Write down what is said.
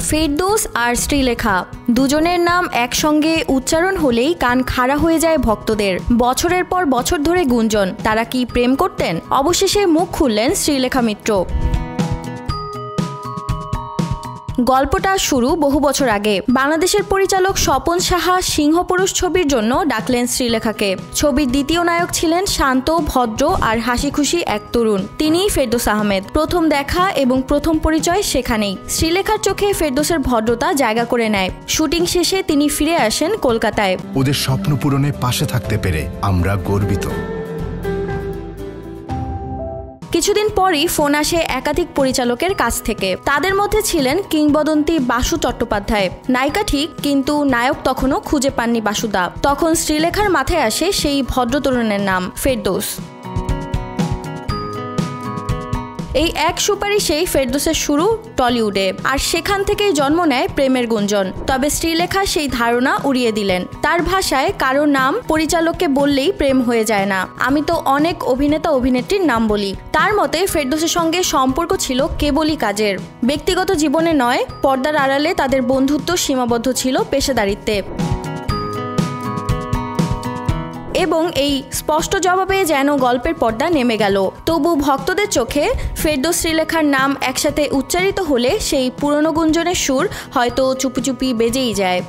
ফেরদৌস আর শ্রীলেখা দুজনের নাম একসঙ্গে উচ্চারণ হলেই কান খাড়া হয়ে যায় ভক্তদের। বছরের পর বছর ধরে গুঞ্জন, তারা কি প্রেম করতেন? অবশেষে মুখ খুললেন শ্রীলেখা মিত্র। গল্পটা শুরু বহু বছর আগে। বাংলাদেশের পরিচালক স্বপন সাহা সিংহপুরুষ ছবির জন্য ডাকলেন শ্রীলেখাকে। ছবির দ্বিতীয় নায়ক ছিলেন শান্ত, ভদ্র আর হাসিখুশি এক তরুণ, তিনিই ফেরদৌস আহমেদ। প্রথম দেখা এবং প্রথম পরিচয় সেখানেই। শ্রীলেখার চোখে ফেরদৌসের ভদ্রতা জায়গা করে নেয়। শুটিং শেষে তিনি ফিরে আসেন কলকাতায়। ওদের স্বপ্ন পূরণে পাশে থাকতে পেরে আমরা গর্বিত। কিছুদিন পরই ফোন আসে একাধিক পরিচালকের কাছ থেকে। তাদের মধ্যে ছিলেন কিংবদন্তি বাসু চট্টোপাধ্যায়। নায়িকা ঠিক, কিন্তু নায়ক তখনও খুঁজে পাননি বাসুদা। তখন শ্রীলেখার মাথায় আসে সেই ভদ্র তরুণের নাম, ফেরদৌস। এই এক সুপারিশেই ফেরদৌসের শুরু টলিউডে, আর সেখান থেকেই জন্ম নেয় প্রেমের গুঞ্জন। তবে শ্রীলেখা সেই ধারণা উড়িয়ে দিলেন। তার ভাষায়, কারো নাম পরিচালককে বললেই প্রেম হয়ে যায় না, আমি তো অনেক অভিনেতা অভিনেত্রীর নাম বলি। তার মতে ফেরদৌসের সঙ্গে সম্পর্ক ছিল কেবলই কাজের, ব্যক্তিগত জীবনে নয়। পর্দার আড়ালে তাদের বন্ধুত্ব সীমাবদ্ধ ছিল পেশাদারিত্বে। এবং এই স্পষ্ট জবাবে যেন গল্পের পর্দা নেমে গেল। তবু ভক্তদের চোখে ফেরদৌস শ্রীলেখার নাম একসাথে উচ্চারিত হলে সেই পুরনো গুঞ্জনের সুর হয়তো চুপি চুপি বেজেই যায়।